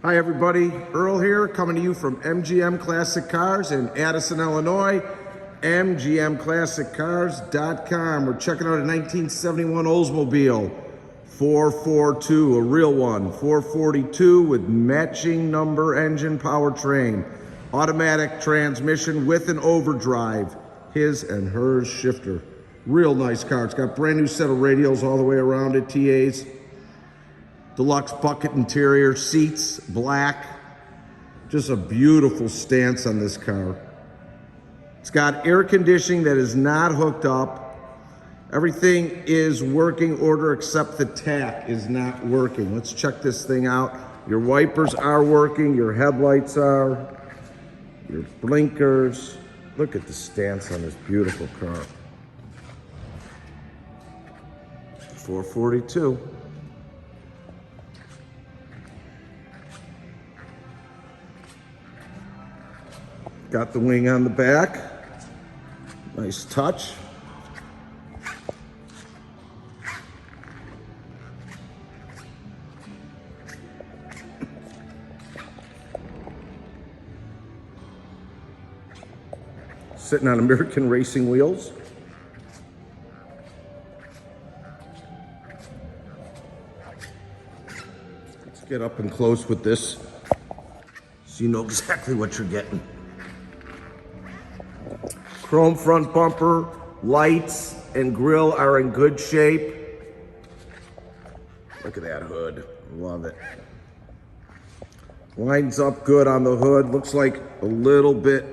Hi everybody, Earl here, coming to you from MGM Classic Cars in Addison, Illinois. MGMClassicCars.com. We're checking out a 1971 Oldsmobile 442, a real one, 442 with matching number engine powertrain, automatic transmission with an overdrive, his and hers shifter. Real nice car. It's got brand new set of radials all the way around it, TAs. Deluxe bucket interior, seats, black. Just a beautiful stance on this car. It's got air conditioning that is not hooked up. Everything is working order except the Tach is not working. Let's check this thing out. Your wipers are working, your headlights are, your blinkers. Look at the stance on this beautiful car. 442. Got the wing on the back. Nice touch. Sitting on American racing wheels. Let's get up and close with this so you know exactly what you're getting. Chrome front bumper, lights and grille are in good shape. Look at that hood, love it. Lines up good on the hood. Looks like a little bit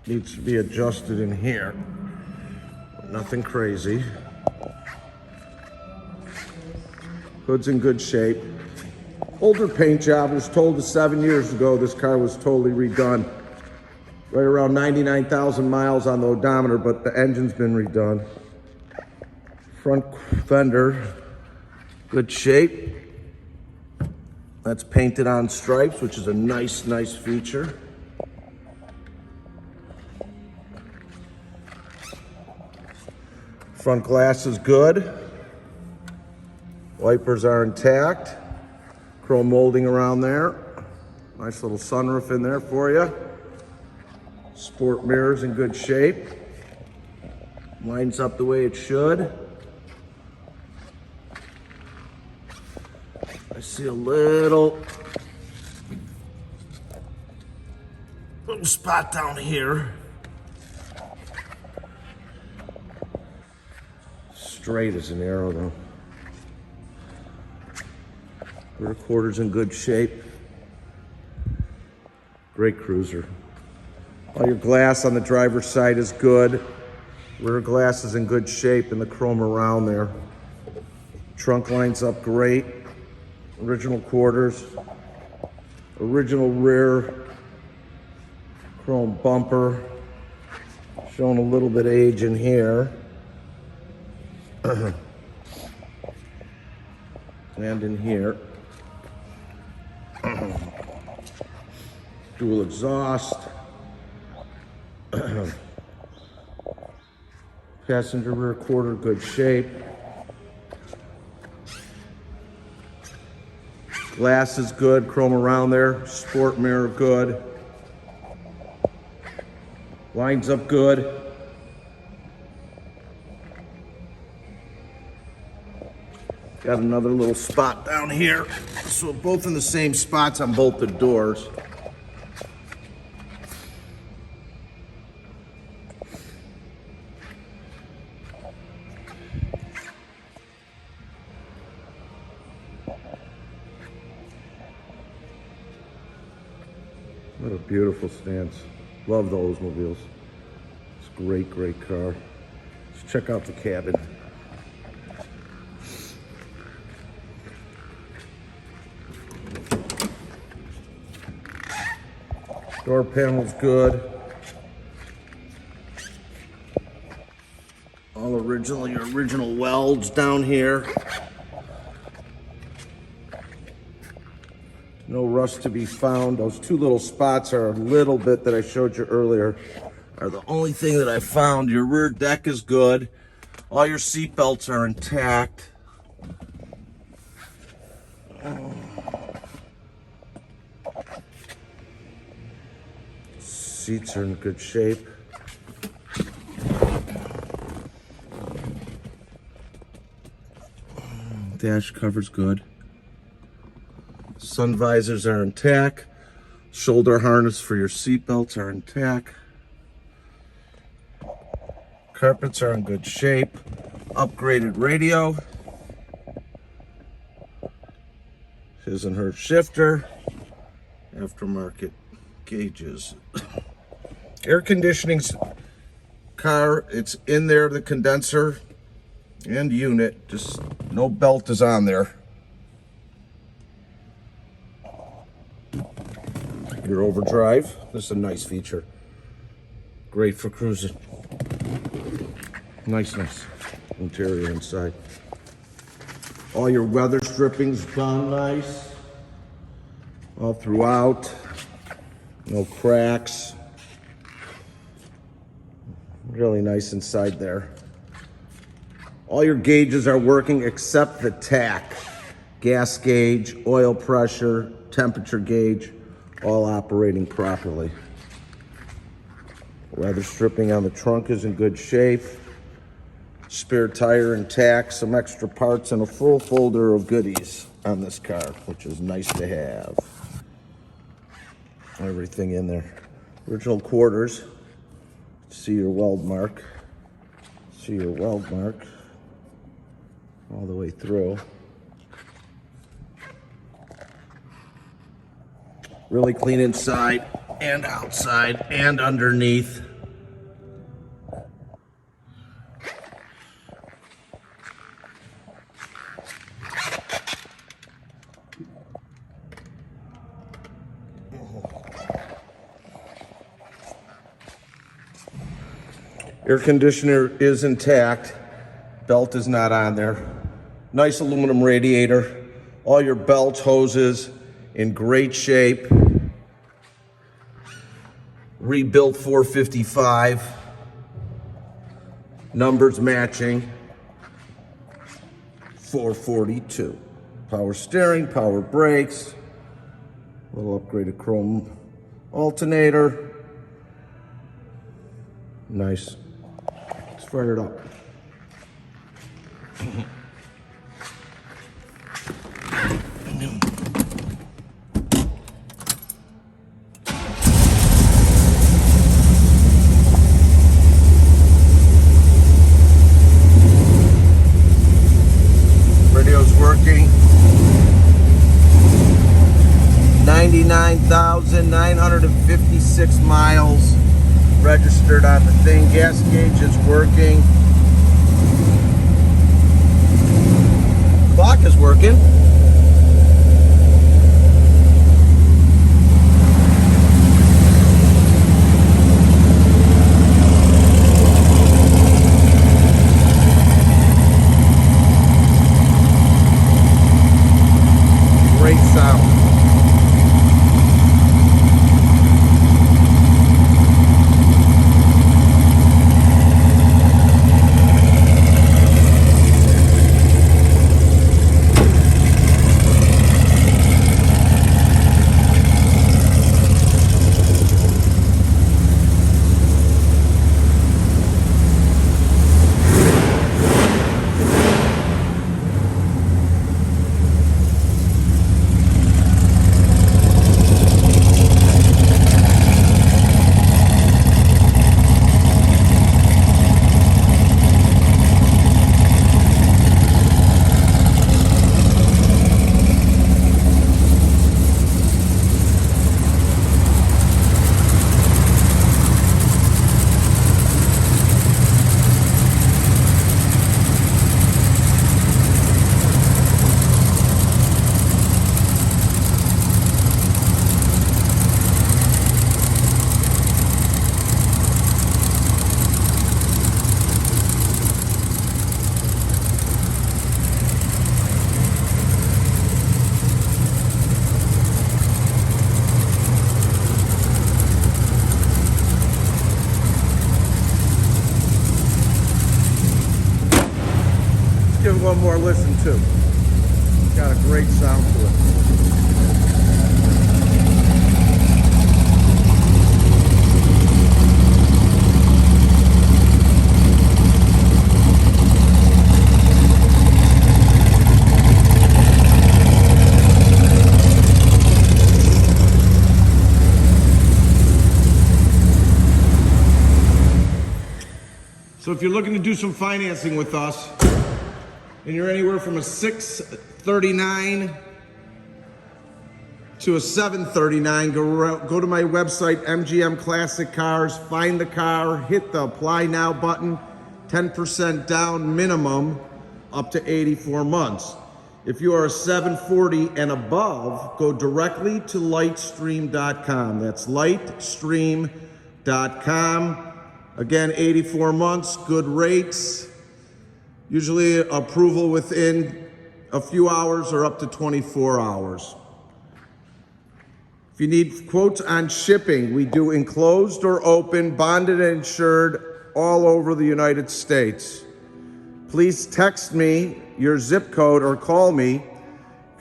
needs to be adjusted in here. Nothing crazy. Hood's in good shape. Older paint job. Was told us 7 years ago this car was totally redone. Right around 99,000 miles on the odometer, but the engine's been redone. Front fender, good shape. That's painted on stripes, which is a nice feature. Front glass is good. Wipers are intact. Chrome molding around there. Nice little sunroof in there for you. Sport mirrors in good shape. Lines up the way it should. I see a little spot down here. Straight as an arrow though. Rear quarters in good shape. Great cruiser. All your glass on the driver's side is good. Rear glass is in good shape and the chrome around there. Trunk lines up great. Original quarters. Original rear chrome bumper. Showing a little bit of age in here. And in here. Dual exhaust. Passenger rear quarter, good shape. Glass is good, chrome around there. Sport mirror, good. Lines up good. Got another little spot down here. So both in the same spots on both the doors. What a beautiful stance. Love the Oldsmobiles. It's a great car. Let's check out the cabin. Door panel's good. All original, your original welds down here. No rust to be found. Those two little spots are a little bit that I showed you earlier are the only thing that I found. Your rear deck is good. All your seat belts are intact. seats are in good shape. Dash cover's good. Sun visors are intact. Shoulder harness for your seat belts are intact. Carpets are in good shape. Upgraded radio. His and her shifter. Aftermarket gauges. Air conditioning's car, it's in there, the condenser and unit, just no belt is on there. Your overdrive, this is a nice feature. Great for cruising. Nice interior inside. All your weather stripping's done nice. All throughout. No cracks. Really nice inside there. All your gauges are working except the Tach. Gas gauge, oil pressure, temperature gauge, all operating properly. Weather stripping on the trunk is in good shape. Spare tire intact, some extra parts, and a full folder of goodies on this car, which is nice to have. Everything in there. Original quarters. See your weld mark. See your weld mark all the way through. Really clean inside and outside and underneath. Air conditioner is intact. Belt is not on there. Nice aluminum radiator. All your belts, hoses in great shape. Rebuilt 455. Numbers matching. 442. Power steering, power brakes. A little upgraded chrome alternator. Nice. Let's fire it up. Radio's working. 99,956 miles registered on the thing. Gas gauge is working. Clock is working. Great sound. if you're looking to do some financing with us, and you're anywhere from a 639 to a 739, go to my website, MGM Classic Cars, find the car, hit the apply now button, 10% down minimum, up to 84 months. If you are a 740 and above, go directly to lightstream.com. That's lightstream.com. Again, 84 months, good rates. Usually approval within a few hours or up to 24 hours. If you need quotes on shipping, we do enclosed or open, bonded and insured all over the United States. Please text me your zip code or call me. You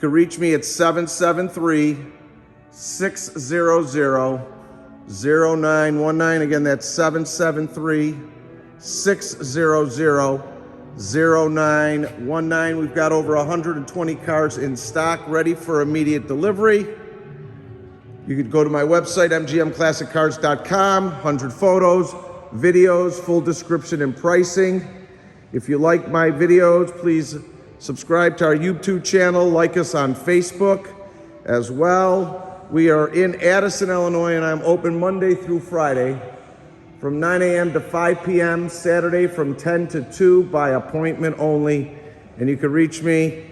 can reach me at 773-600-0919. Again, that's 773-600-0919. We've got over 120 cars in stock ready for immediate delivery. You could go to my website, mgmclassiccars.com, 100 photos, videos, full description and pricing. If you like my videos, please subscribe to our YouTube channel, like us on Facebook as well. We are in Addison, Illinois, and I'm open Monday through Friday from 9 a.m. to 5 p.m., Saturday from 10 to 2 by appointment only. And you can reach me,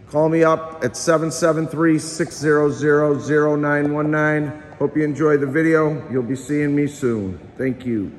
call me up at 773-600-0919. Hope you enjoy the video. You'll be seeing me soon. Thank you.